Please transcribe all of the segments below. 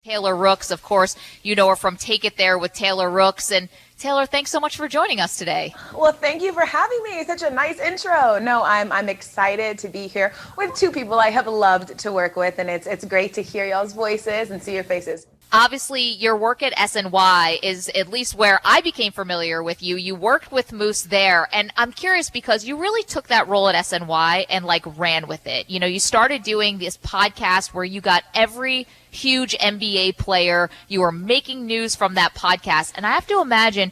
Taylor Rooks, of course, you know her from Take It There with Taylor Rooks. And Taylor, thanks so much for joining us today. Well, thank you for having me. Such a nice intro. No, I'm excited to be here with two people I have loved to work with, and it's great to hear y'all's voices and see your faces. Obviously, your work at SNY is at least where I became familiar with you. You worked with Moose there, and I'm curious because you really took that role at SNY and ran with it. You know, you started doing this podcast where you got every huge NBA player. You were making news from that podcast, and I have to imagine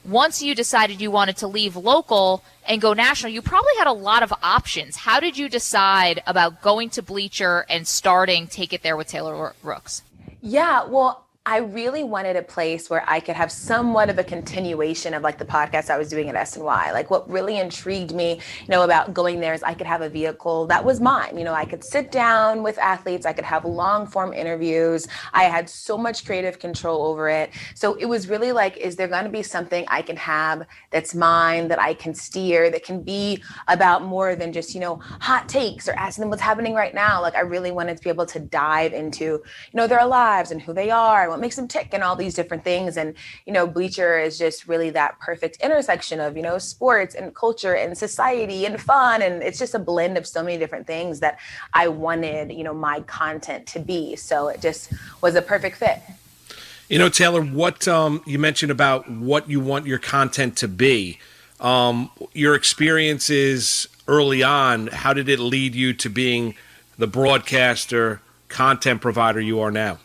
once you decided you wanted to leave local and go national, you probably had a lot of options. How did you decide about going to Bleacher and starting Take It There with Taylor Rooks? Yeah, well, I really wanted a place where I could have somewhat of a continuation of the podcast I was doing at SNY. What really intrigued me, about going there is I could have a vehicle that was mine. I could sit down with athletes. I could have long form interviews. I had so much creative control over it. So it was really is there going to be something I can have that's mine, that I can steer, that can be about more than just, hot takes or asking them what's happening right now. I really wanted to be able to dive into, their lives and who they are, what makes them tick and all these different things. And, Bleacher is just really that perfect intersection of, sports and culture and society and fun. And it's just a blend of so many different things that I wanted, my content to be. So it just was a perfect fit. Taylor, what you mentioned about what you want your content to be, your experiences early on, how did it lead you to being the broadcaster, content provider you are now?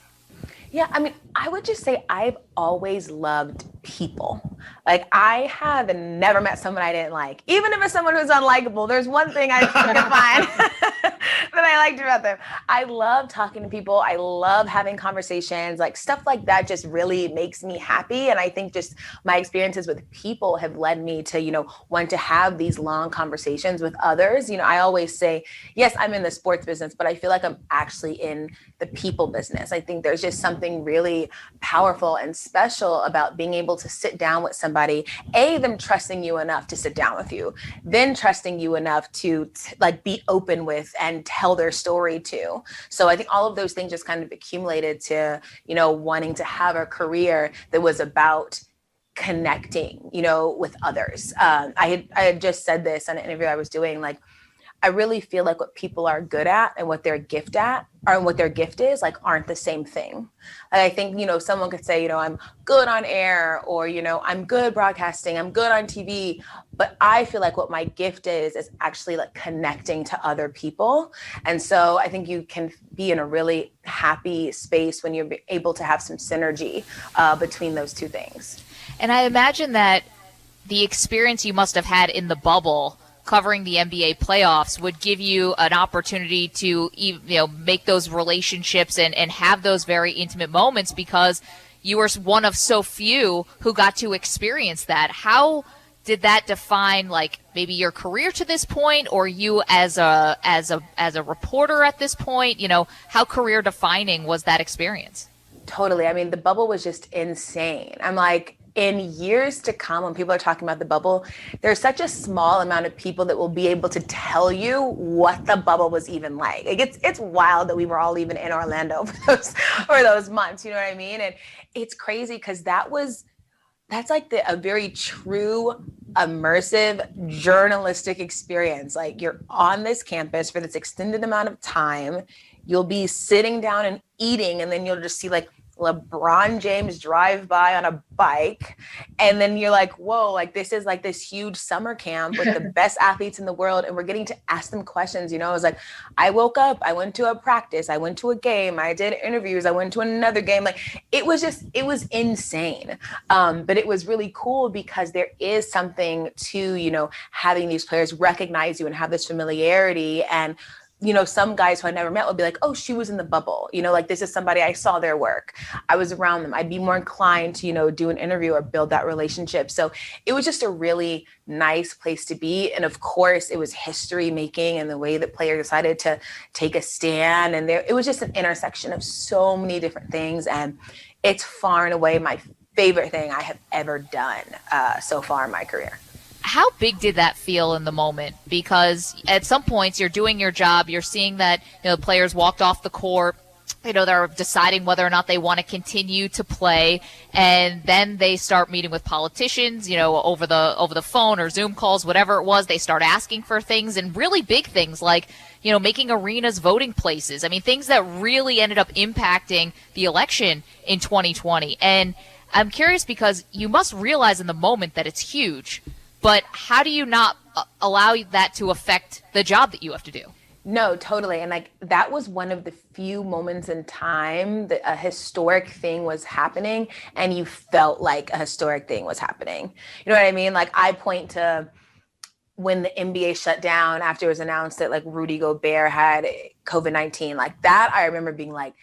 Yeah, I would just say I've always loved people. I have never met someone I didn't like. Even if it's someone who's unlikable, there's one thing I can find that I liked about them. I love talking to people. I love having conversations. Stuff like that just really makes me happy. And I think just my experiences with people have led me to, want to have these long conversations with others. I always say, yes, I'm in the sports business, but I feel like I'm actually in the people business. I think there's just something really powerful and special about being able to sit down with somebody, them trusting you enough to sit down with you, then trusting you enough to be open with and tell their story too. So I think all of those things just kind of accumulated to, wanting to have a career that was about connecting, with others. I had just said this in an interview I was doing, I really feel like what people are good at and what their gift is aren't the same thing. I think, someone could say, I'm good on air, or, I'm good broadcasting, I'm good on TV, but I feel like what my gift is actually connecting to other people. And so I think you can be in a really happy space when you're able to have some synergy between those two things. And I imagine that the experience you must have had in the bubble covering the NBA playoffs would give you an opportunity to, make those relationships and have those very intimate moments because you were one of so few who got to experience that. How did that define maybe your career to this point, or you as a reporter at this point? How career defining was that experience? Totally. The bubble was just insane. In years to come, when people are talking about the bubble, there's such a small amount of people that will be able to tell you what the bubble was even like. It's wild that we were all even in Orlando for those months. You know what I mean? And it's crazy because that's a very true, immersive, journalistic experience. You're on this campus for this extended amount of time. You'll be sitting down and eating, and then you'll just see LeBron James drive by on a bike. And then you're whoa, this is this huge summer camp with the best athletes in the world. And we're getting to ask them questions. It was I woke up, I went to a practice, I went to a game, I did interviews, I went to another game. It was insane. But it was really cool because there is something to, having these players recognize you and have this familiarity. And some guys who I never met would be oh, she was in the bubble. This is somebody I saw their work. I was around them. I'd be more inclined to, do an interview or build that relationship. So it was just a really nice place to be. And of course, it was history making and the way that players decided to take a stand. And it was just an intersection of so many different things. And it's far and away my favorite thing I have ever done so far in my career. How big did that feel in the moment? Because at some points you're doing your job, you're seeing that the players walked off the court, they're deciding whether or not they want to continue to play, and then they start meeting with politicians, over the phone or Zoom calls, whatever it was. They start asking for things, and really big things like, making arenas voting places. I mean, things that really ended up impacting the election in 2020. And I'm curious because you must realize in the moment that it's huge, but how do you not allow that to affect the job that you have to do? No, totally. And like that was one of the few moments in time that a historic thing was happening and you felt like a historic thing was happening. You know what I mean? Like I point to when the NBA shut down after it was announced that like Rudy Gobert had COVID-19, like that, I remember being like,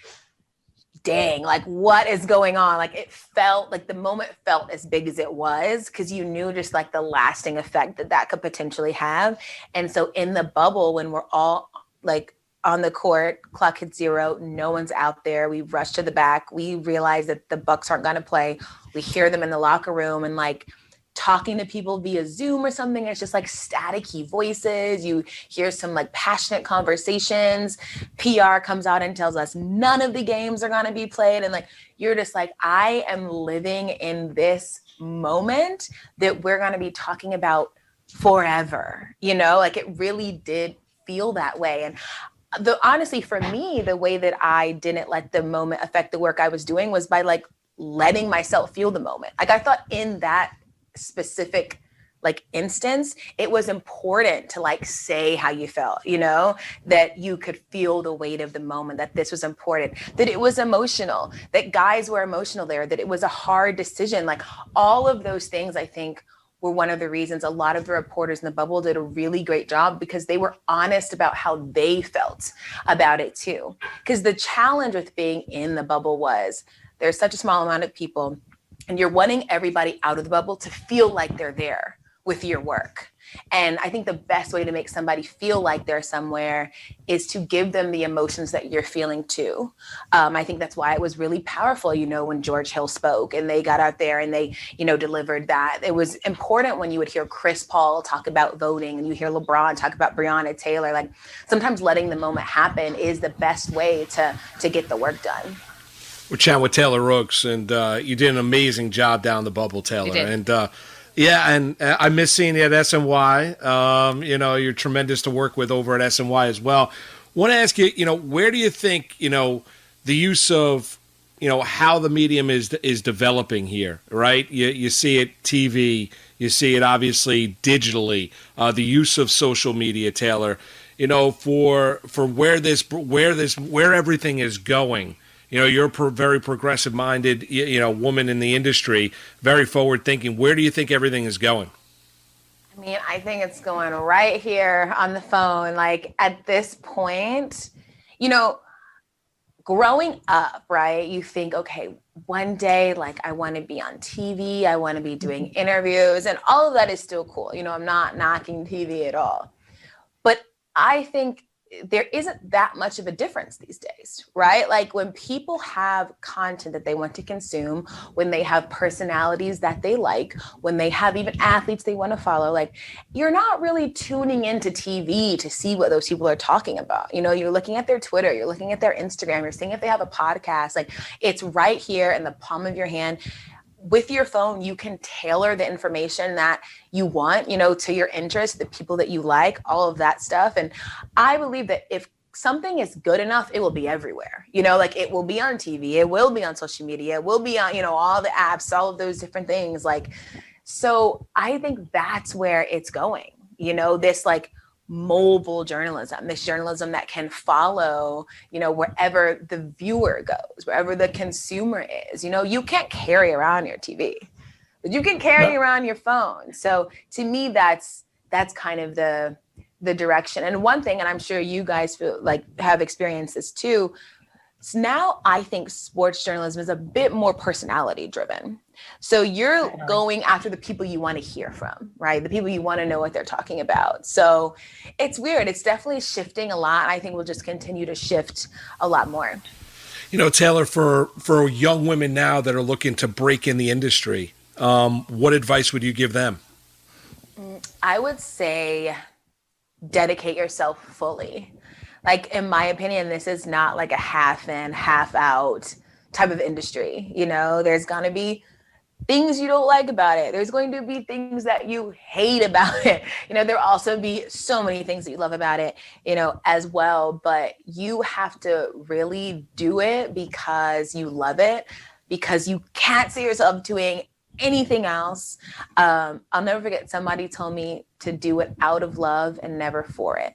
dang, like what is going on? Like it felt like the moment felt as big as it was because you knew just like the lasting effect that could potentially have. And so in the bubble, when we're all like on the court, clock hits 0, no one's out there. We rush to the back. We realize that the Bucks aren't going to play. We hear them in the locker room and like talking to people via Zoom or something. It's just like staticky voices. You hear some like passionate conversations. PR comes out and tells us none of the games are going to be played. And like, you're just like, I am living in this moment that we're going to be talking about forever. Like it really did feel that way. And honestly, for me, the way that I didn't let the moment affect the work I was doing was by like letting myself feel the moment. Like I thought in that specific like instance, it was important to like say how you felt, that you could feel the weight of the moment, that this was important, that it was emotional, that guys were emotional there, that it was a hard decision. Like all of those things, I think, were one of the reasons a lot of the reporters in the bubble did a really great job because they were honest about how they felt about it too. Because the challenge with being in the bubble was there's such a small amount of people and you're wanting everybody out of the bubble to feel like they're there with your work. And I think the best way to make somebody feel like they're somewhere is to give them the emotions that you're feeling too. I think that's why it was really powerful, when George Hill spoke and they got out there and they, delivered that. It was important when you would hear Chris Paul talk about voting and you hear LeBron talk about Breonna Taylor. Like sometimes letting the moment happen is the best way to get the work done. We're chatting with Taylor Rooks, and you did an amazing job down the bubble, Taylor. And and I miss seeing you at SNY. You're tremendous to work with over at SNY as well. Want to ask you, where do you think, the use of, how the medium is developing here, right? You see it TV, you see it obviously digitally, the use of social media, Taylor, for where everything is going. You're a very progressive-minded, woman in the industry, very forward-thinking. Where do you think everything is going? I mean, I think it's going right here on the phone. Like at this point, growing up, right, you think, okay, one day, like I want to be on TV, I want to be doing interviews, and all of that is still cool. I'm not knocking TV at all. But I think there isn't that much of a difference these days, right? Like when people have content that they want to consume, when they have personalities that they like, when they have even athletes they want to follow, like you're not really tuning into TV to see what those people are talking about. You're looking at their Twitter, you're looking at their Instagram, you're seeing if they have a podcast, like it's right here in the palm of your hand. With your phone, you can tailor the information that you want, to your interest, the people that you like, all of that stuff. And I believe that if something is good enough, it will be everywhere. Like it will be on TV, it will be on social media, it will be on, all the apps, all of those different things. Like, so I think that's where it's going, this like mobile journalism, this journalism that can follow, wherever the viewer goes, wherever the consumer is. You can't carry around your TV, but you can carry around your phone. So to me, that's kind of the direction. And one thing, and I'm sure you guys feel like have experienced this too, now I think sports journalism is a bit more personality driven. So you're going after the people you want to hear from, right? The people you want to know what they're talking about. So it's weird. It's definitely shifting a lot. I think we'll just continue to shift a lot more. Taylor, for young women now that are looking to break in the industry, what advice would you give them? I would say dedicate yourself fully. Like, in my opinion, this is not like a half in, half out type of industry. There's going to be things you don't like about it. There's going to be things that you hate about it. There'll also be so many things that you love about it, as well. But you have to really do it because you love it, because you can't see yourself doing anything else. I'll never forget, somebody told me to do it out of love and never for it.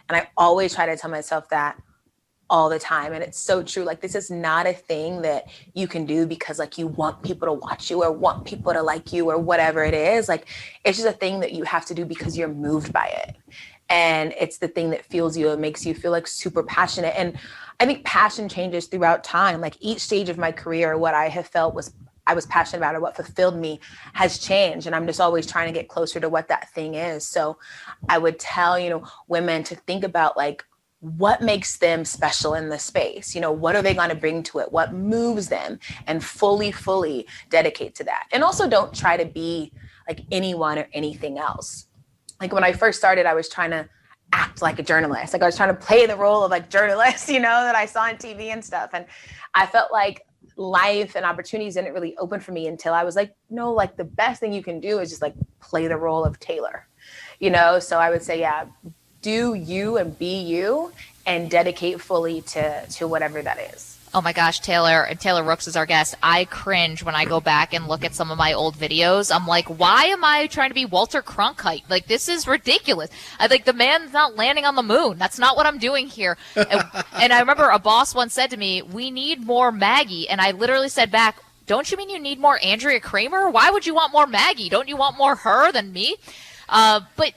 And I always try to tell myself that all the time. And it's so true. Like, this is not a thing that you can do because like you want people to watch you or want people to like you or whatever it is. Like, it's just a thing that you have to do because you're moved by it. And it's the thing that fuels you. It makes you feel like super passionate. And I think passion changes throughout time. Like, each stage of my career, what I have felt I was passionate about or what fulfilled me has changed. And I'm just always trying to get closer to what that thing is. So I would tell, women to think about like, what makes them special in the space? What are they going to bring to it? What moves them? And fully dedicate to that. And also don't try to be like anyone or anything else. Like, when I first started, I was trying to act like a journalist. Like, I was trying to play the role of like journalist, that I saw on TV and stuff. And I felt like life and opportunities didn't really open for me until I was like, no, like the best thing you can do is just like play the role of Taylor, So I would say, yeah, do you and be you and dedicate fully to whatever that is. Oh my gosh, Taylor Rooks is our guest. I cringe when I go back and look at some of my old videos. I'm like, why am I trying to be Walter Cronkite? Like, this is ridiculous. I think the man's not landing on the moon. That's not what I'm doing here. And I remember a boss once said to me, we need more Maggie. And I literally said back, don't you mean you need more Andrea Kramer? Why would you want more Maggie? Don't you want more her than me? But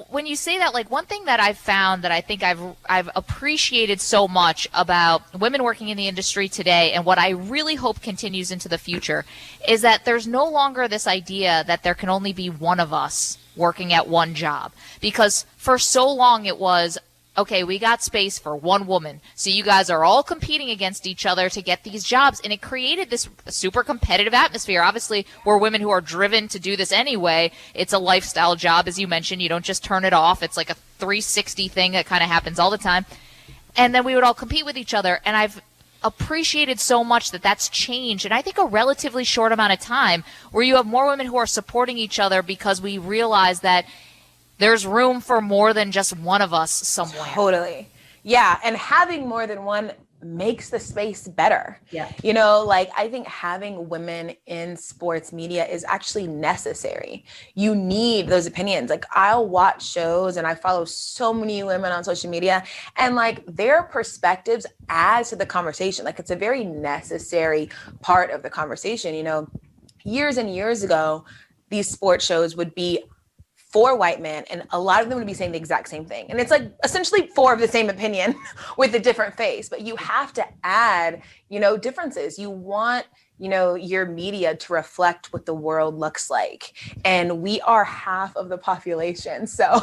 when you say that, like, one thing that I've found that I think I've appreciated so much about women working in the industry today, and what I really hope continues into the future, is that there's no longer this idea that there can only be one of us working at one job. Because for so long it was, okay, we got space for one woman. So you guys are all competing against each other to get these jobs. And it created this super competitive atmosphere. Obviously, we're women who are driven to do this anyway. It's a lifestyle job, as you mentioned. You don't just turn it off. It's like a 360 thing that kind of happens all the time. And then we would all compete with each other. And I've appreciated so much that that's changed. And I think a relatively short amount of time where you have more women who are supporting each other because we realize that there's room for more than just one of us somewhere. Totally. Yeah. And having more than one makes the space better. Yeah. I think having women in sports media is actually necessary. You need those opinions. Like, I'll watch shows and I follow so many women on social media, and like their perspectives add to the conversation. Like, it's a very necessary part of the conversation. Years and years ago, these sports shows would be 4 white men, and a lot of them would be saying the exact same thing. And it's like essentially 4 of the same opinion with a different face, but you have to add, differences. You want, your media to reflect what the world looks like. And we are half of the population. So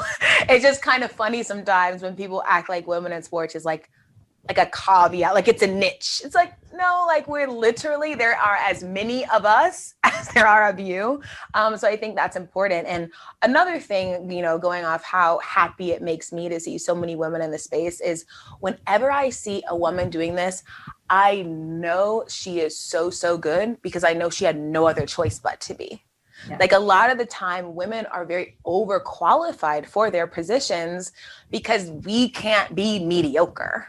it's just kind of funny sometimes when people act like women in sports is like a caveat, like it's a niche. It's like, no, like we're literally, there are as many of us as there are of you. So I think that's important. And another thing, going off how happy it makes me to see so many women in the space is whenever I see a woman doing this, I know she is so, so good because I know she had no other choice but to be. Yeah. Like, a lot of the time, women are very overqualified for their positions because we can't be mediocre.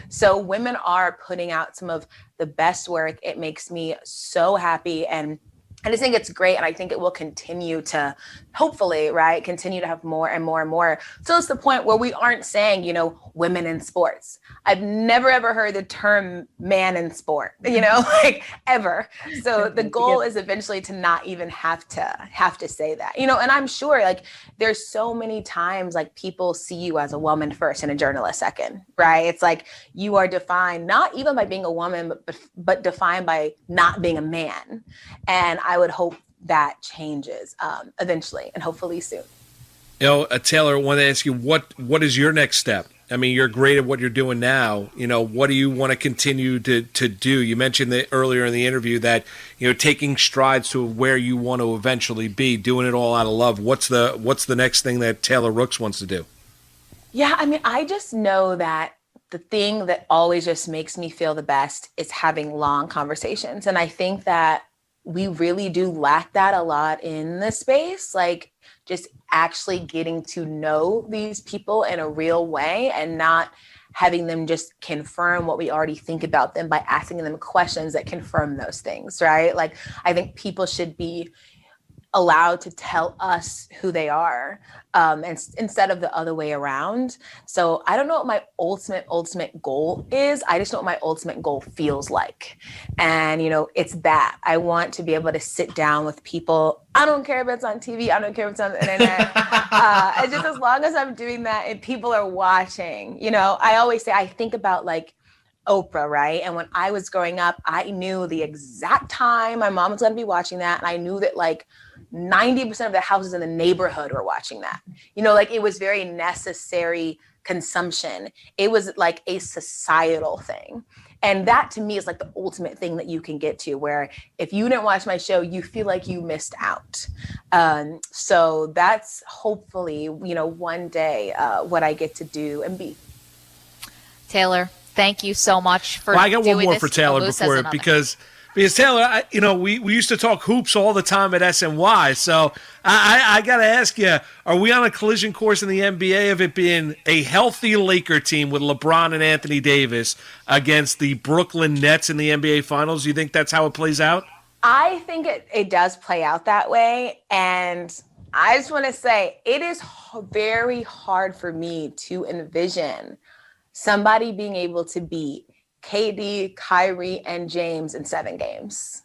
So women are putting out some of the best work. It makes me so happy. And I just think it's great. And I think it will continue to, hopefully, right, continue to have more and more and more. So it's the point where we aren't saying, women in sports. I've never, ever heard the term man in sport, like ever. So the goal is eventually to not even have to say that, and I'm sure like there's so many times like people see you as a woman first and a journalist second, right? It's like you are defined not even by being a woman, but defined by not being a man. And I would hope that changes eventually and hopefully soon. Taylor, I want to ask you, what is your next step? I mean, you're great at what you're doing now. What do you want to continue to do? You mentioned that earlier in the interview that, taking strides to where you want to eventually be, doing it all out of love. What's the next thing that Taylor Rooks wants to do? Yeah, I mean, I just know that the thing that always just makes me feel the best is having long conversations. And I think that we really do lack that a lot in this space, like just actually getting to know these people in a real way and not having them just confirm what we already think about them by asking them questions that confirm those things, right? Like, I think people should be allowed to tell us who they are, and instead of the other way around. So I don't know what my ultimate goal is. I just know what my ultimate goal feels like. And, it's that I want to be able to sit down with people. I don't care if it's on TV. I don't care if it's on the internet. And just as long as I'm doing that and people are watching, I always say, I think about like Oprah, right? And when I was growing up, I knew the exact time my mom was going to be watching that. And I knew that like 90% of the houses in the neighborhood were watching that. Like it was very necessary consumption. It was like a societal thing. And that to me is like the ultimate thing that you can get to, where if you didn't watch my show, you feel like you missed out. So that's hopefully, one day what I get to do and be. Taylor, thank you so much for I got one more this. for Taylor before, because Taylor, we used to talk hoops all the time at SNY. So I got to ask you, are we on a collision course in the NBA of it being a healthy Laker team with LeBron and Anthony Davis against the Brooklyn Nets in the NBA Finals? Do you think that's how it plays out? I think it does play out that way. And I just want to say it is very hard for me to envision somebody being able to beat KD, Kyrie, and James in 7 games.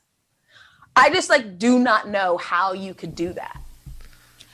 I just do not know how you could do that.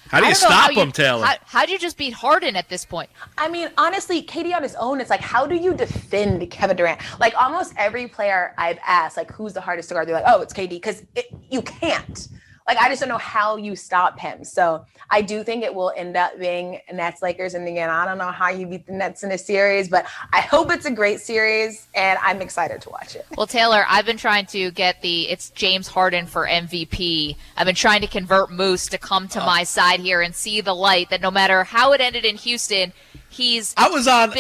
How do you stop them, Taylor? How'd you just beat Harden at this point? I mean, honestly, KD on his own, it's like, how do you defend Kevin Durant? Like almost every player I've asked, like, who's the hardest to guard? They're like, oh, it's KD, because you can't. Like, I just don't know how you stop him. So I do think it will end up being Nets Lakers. And again, I don't know how you beat the Nets in a series, but I hope it's a great series, and I'm excited to watch it. Well, Taylor, I've been trying to get it's James Harden for MVP. I've been trying to convert Moose to come to my side here and see the light that no matter how it ended in Houston, I was on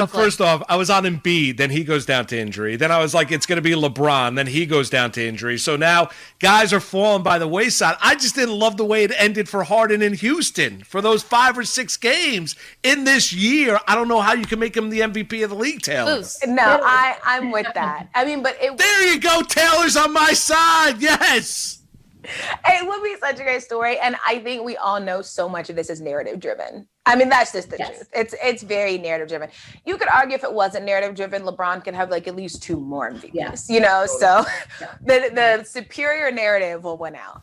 first off, I was on Embiid, then he goes down to injury. Then I was like, it's going to be LeBron, then he goes down to injury. So now guys are falling by the wayside. I just didn't love the way it ended for Harden in Houston for those 5 or 6 games in this year. I don't know how you can make him the MVP of the league, Taylor. No, I'm with that. I mean, but there you go. Taylor's on my side. Yes. It would be such a great story. And I think we all know so much of this is narrative driven. I mean, that's just the truth. It's very narrative driven. You could argue if it wasn't narrative driven, LeBron could have at least 2 more MVPs, so the superior narrative will win out.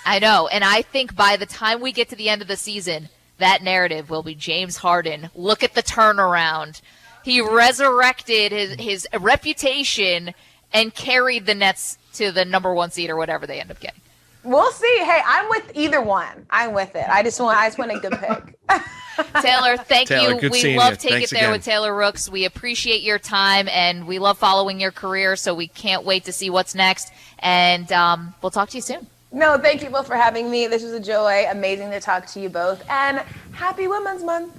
I know. And I think by the time we get to the end of the season, that narrative will be James Harden. Look at the turnaround. He resurrected his reputation and carried the Nets to the number 1 seed or whatever they end up getting. We'll see. Hey, I'm with either one. I'm with it. I just want a good pick. Taylor, thank you. We love Take It There again with Taylor Rooks. We appreciate your time, and we love following your career, so we can't wait to see what's next. And we'll talk to you soon. No, thank you both for having me. This was a joy. Amazing to talk to you both. And happy Women's Month.